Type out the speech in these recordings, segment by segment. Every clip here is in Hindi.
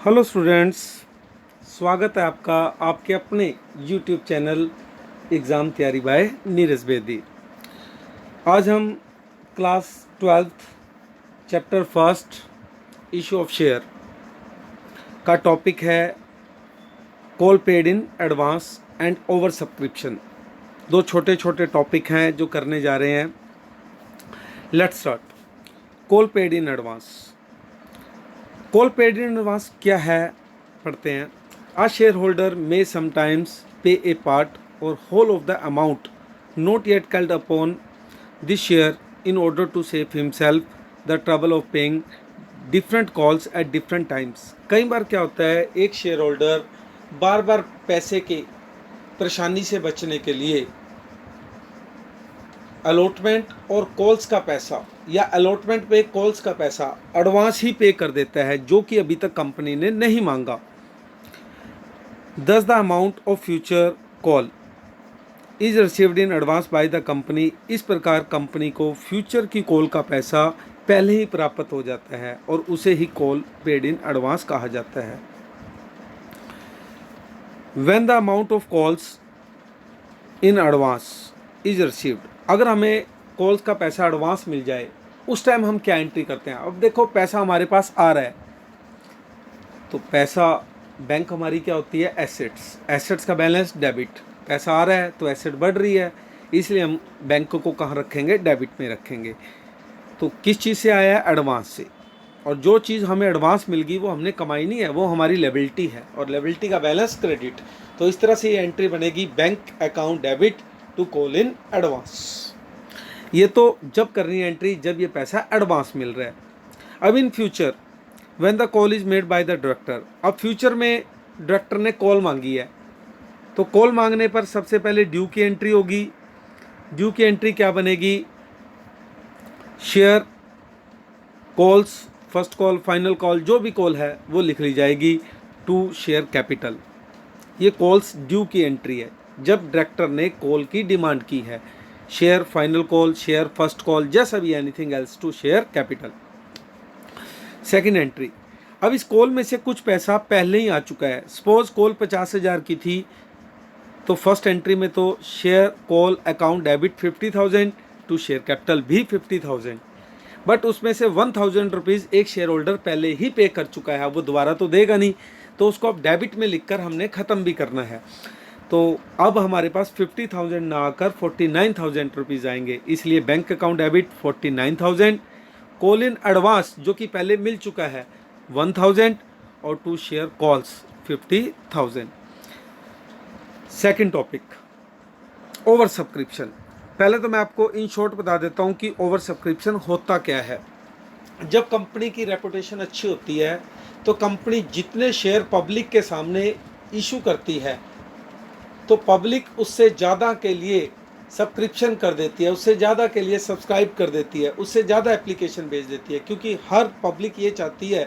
हेलो स्टूडेंट्स, स्वागत है आपका आपके अपने यूट्यूब चैनल एग्ज़ाम तैयारी बाय नीरज बेदी। आज हम class 12th chapter first issue of share का टॉपिक है call paid in advance and over subscription. दो छोटे छोटे टॉपिक हैं जो करने जा रहे हैं। Let's start. Call paid in advance. Call paid in advance क्या है, पढ़ते हैं। A shareholder may sometimes pay a part or whole of the amount not yet called upon this share in order to save himself the trouble of paying different calls at different times. कई बार क्या होता है, एक शेयर होल्डर बार बार पैसे की परेशानी से बचने के लिए अलॉटमेंट और कॉल्स का पैसा या अलॉटमेंट पे कॉल्स का पैसा एडवांस ही पे कर देता है, जो कि अभी तक कंपनी ने नहीं मांगा। दस the amount of future call is received in advance by the company. इस प्रकार कंपनी को फ्यूचर की कॉल का पैसा पहले ही प्राप्त हो जाता है और उसे ही कॉल पेड इन एडवांस कहा जाता है। When the amount of calls in advance is received, अगर हमें कॉल्स का पैसा एडवांस मिल जाए उस टाइम हम क्या एंट्री करते हैं। अब देखो, पैसा हमारे पास आ रहा है तो पैसा, बैंक हमारी क्या होती है, एसेट्स। एसेट्स का बैलेंस डेबिट। पैसा आ रहा है तो एसेट बढ़ रही है, इसलिए हम बैंक को कहाँ रखेंगे, डेबिट में रखेंगे। तो किस चीज़ से आया है, एडवांस से। और जो चीज़ हमें एडवांस मिल गई वो हमने कमाई नहीं है, वो हमारी लायबिलिटी है और लायबिलिटी का बैलेंस क्रेडिट। तो इस तरह से ये एंट्री बनेगी, bank account debit to call in advance. ये तो जब करनी है एंट्री जब ये पैसा एडवांस मिल रहा है। अब in future when the call is made by the director, अब फ्यूचर में डायरेक्टर ने कॉल मांगी है तो कॉल मांगने पर सबसे पहले ड्यू की एंट्री होगी। ड्यू की एंट्री क्या बनेगी, share calls, first call, final call, जो भी कॉल है वो लिख ली जाएगी टू शेयर कैपिटल। ये कॉल्स ड्यू की एंट्री है जब डायरेक्टर ने कॉल की डिमांड की है। Share final call, share first call, जैसा भी anything else to share capital. Second entry, अब इस कॉल में से कुछ पैसा पहले ही आ चुका है। सपोज कॉल 50,000 की थी तो फर्स्ट एंट्री में तो share call account debit 50,000 to share capital भी 50,000, बट उसमें से 1,000 रुपीज़ एक शेयर होल्डर पहले ही पे कर चुका है, वो दोबारा तो देगा नहीं, तो उसको अब डेबिट में लिखकर हमने ख़त्म भी करना है। तो अब हमारे पास 50,000 ना आकर 49,000 रुपीज़ आएंगे, इसलिए bank account debit 49,000, call in advance जो कि पहले मिल चुका है 1,000 और two share calls 50,000। Second topic, over subscription. पहले तो मैं आपको इन शॉर्ट बता देता हूँ कि ओवर सब्सक्रिप्शन होता क्या है। जब कंपनी की रेपुटेशन अच्छी होती है तो कंपनी जितने शेयर पब्लिक के सामने इशू करती है तो पब्लिक उससे ज़्यादा के लिए सब्सक्रिप्शन कर देती है, उससे ज़्यादा के लिए सब्सक्राइब कर देती है, उससे ज़्यादा एप्लीकेशन भेज देती है, क्योंकि हर पब्लिक ये चाहती है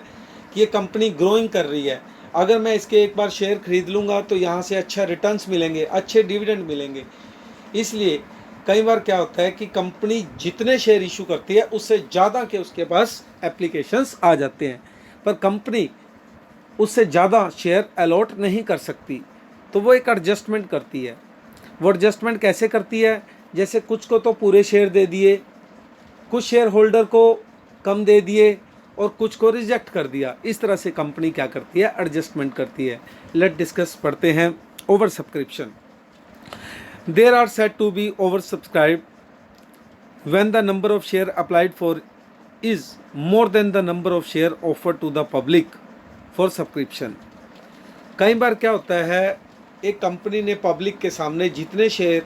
कि ये कंपनी ग्रोइंग कर रही है। अगर मैं इसके एक बार शेयर खरीद लूँगा तो यहाँ से अच्छा रिटर्न्स मिलेंगे, अच्छे डिविडेंड मिलेंगे। इसलिए कई बार क्या होता है कि कंपनी जितने शेयर इशू करती है उससे ज़्यादा के उसके पास एप्लीकेशंस आ जाते हैं, पर कंपनी उससे ज़्यादा शेयर अलॉट नहीं कर सकती, तो वो एक एडजस्टमेंट करती है। वो एडजस्टमेंट कैसे करती है, जैसे कुछ को तो पूरे शेयर दे दिए, कुछ शेयर होल्डर को कम दे दिए और कुछ को रिजेक्ट कर दिया। इस तरह से कंपनी क्या करती है, एडजस्टमेंट करती है। लेट डिस्कस, पढ़ते हैं। Over subscription. There are said to be over subscribe when the number of share applied for is more than the number of share offer to the public for subscription. कई बार क्या होता है, एक कंपनी ने पब्लिक के सामने जितने शेयर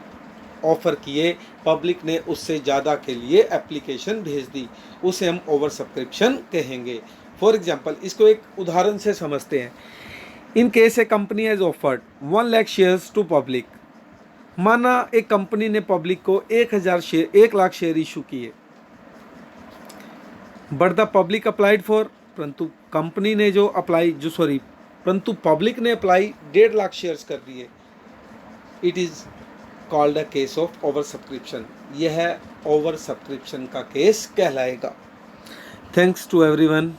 ऑफ़र किए, पब्लिक ने उससे ज़्यादा के लिए एप्लीकेशन भेज दी, उसे हम ओवर सब्सक्रिप्शन कहेंगे। फॉर एग्जांपल, इसको एक उदाहरण से समझते हैं। In case a company has offered 1 lakh shares to public. माना एक कंपनी ने पब्लिक को 1 लाख शेयर इशू किए, but the public applied for, परंतु पब्लिक ने अप्लाई 1.5 लाख शेयर्स कर दिए। It is called a case of over subscription. यह ओवर सब्सक्रिप्शन का केस कहलाएगा। Thanks to everyone.